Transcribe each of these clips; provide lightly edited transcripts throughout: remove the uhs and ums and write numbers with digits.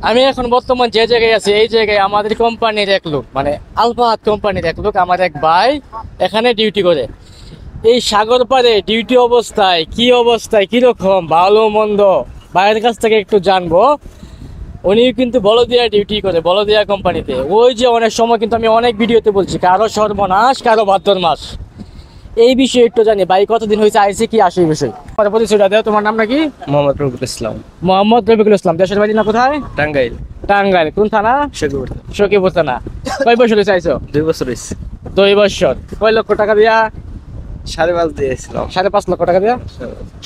আমি এখন বর্তমান যে জায়গায় আছি এই জায়গায় আমাদের কোম্পানির এক লোক মানে আলফাহাদ কোম্পানির এক লোক আমার এক ভাই এখানে ডিউটি করে। এই সাগর পাড়ে ডিউটি অবস্থায় কিরকম ভালো মন্দ ভাইয়ের কাছ থেকে একটু জানবো। উনি কিন্তু বলদিয়া ডিউটি করে, বলদিয়া কোম্পানিতে। ওই যে অনেক সময় কিন্তু আমি অনেক ভিডিওতে বলছি কারো সর্বনাশ কারো ভাদ্র মাস, এই বিষয়ে একটু জানি। ভাই কতদিন হয়েছে আইসি কি আসে এই বিষয় পরিচয়টা দেও। তোমার নাম নাকি? মোহাম্মদ রফিকুল ইসলাম। মোহাম্মদ রফিকুল ইসলাম। দেশের বাড়ি না কোথায়? টাঙ্গাইল। টাঙ্গাইল কোন থানা? সখীপুর থানা। কয় বছর হয়েছে আইসো? 2 বছর হয়েছে। 2 বছর। কয় লক্ষ টাকা দিয়া? 5.5 দিয়েছিলাম। 5.5 লক্ষ টাকা দিয়া।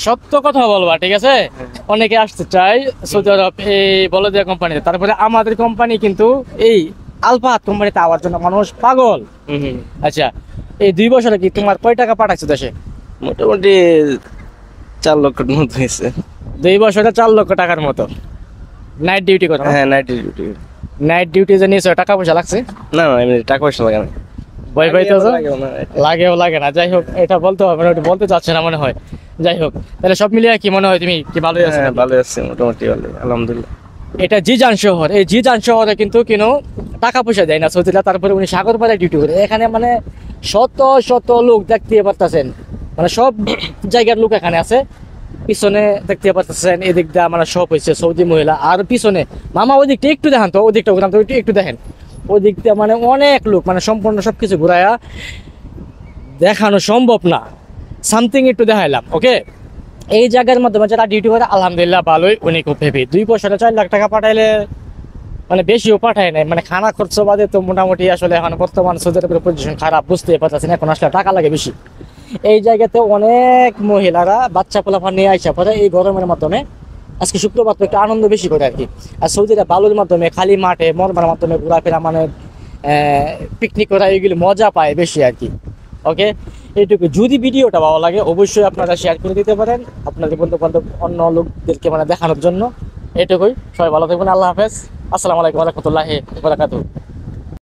সত্য কথা বলবা, ঠিক আছে? অনেকে আসতে চাই সৌদি আরব এই বলদিয়া কোম্পানিতে, তারপরে আমাদের কোম্পানি কিন্তু এই আলফাহাদ কোম্পানিতে আওয়ার জন্য মানুষ পাগল। আচ্ছা, এই 2 বছরে কি তোমার কয় টাকা পাঠাইছো দেশে? মোটামুটি 4 লক্ষের মতো হয়েছে। 2 বছরে 4 লক্ষ টাকার মতো। নাইট ডিউটি করো? হ্যাঁ, নাইট ডিউটি। নাইট ডিউটি যে নিয়েছো টাকা পয়সা লাগছে? না না, এমনি টাকা পয়সা লাগে না। ভয় পাইতেছো? লাগেও লাগে না। যাই হোক, এটা বলতে হবে না, ওটা বলতে চাচ্ছে না মনে হয়। যাই হোক, তাহলে সব মিলিয়ে কি মনে হয় তুমি কি ভালোই আছো? ভালো আছে মোটামুটি, ভালো আলহামদুলিল্লাহ। এটা জিজান শহর। এই জিজান শহরে কিন্তু টাকা পয়সা দেয় না সৌদিরা। তারপরে উনি সাগর পাড়ায় ডিউটি করে। এখানে মানে শত শত লোক দেখতে পারতেছেন, মানে সব জায়গার লোক এখানে আছে। পিছনে দেখতে পারতেছেন এদিক দিয়ে মানে সব হয়েছে সৌদি মহিলা। আর পিছনে মামা ওই দিকটা একটু দেখান তো, ওই দিকটা ঘুরান তো, একটু দেখেন ওই দিক দিয়ে মানে অনেক লোক, মানে সম্পূর্ণ সবকিছু ঘুরাইয়া দেখানো সম্ভব না। সামথিং একটু দেখাইলাম। ওকে, এই জায়গার মাধ্যমে যারা ডিউটি করে আলহামদুলিল্লাহ ভালোই, উনি খুব হেভি। 2 বছরে 4 লাখ টাকা পাঠাইলে মানে বেশিও পাঠায় নাই, মানে খানা খরচ বাদে তো মোটামুটি আসলে এখন বর্তমান সৌদি আরবের পজিশন খারাপ, বুঝতে পারতেছেন। এখন আসলে টাকা লাগে বেশি। এই জায়গাতে অনেক মহিলারা বাচ্চা পোলাপান নিয়ে আইসা পরে এই গরমের মাধ্যমে, আজকে শুক্রবার তো একটু আনন্দ বেশি করে আর কি। আর সৌদিরা বালুর মাধ্যমে খালি মাঠে মরমার মাধ্যমে ঘোরাফেরা মানে পিকনিক করা এগুলি মজা পায় বেশি আর কি। ওকে, এইটুকু। যদি ভিডিওটা ভালো লাগে অবশ্যই আপনারা শেয়ার করে দিতে পারেন আপনাদের বন্ধু বান্ধব অন্য লোকদেরকে মানে দেখানোর জন্য। এটুকুই। সবাই ভালো থাকবেন। আল্লাহ হাফেজ। আসসালামু আলাইকুম ওয়া রাহমাতুল্লাহি ওয়া বারাকাতুহু।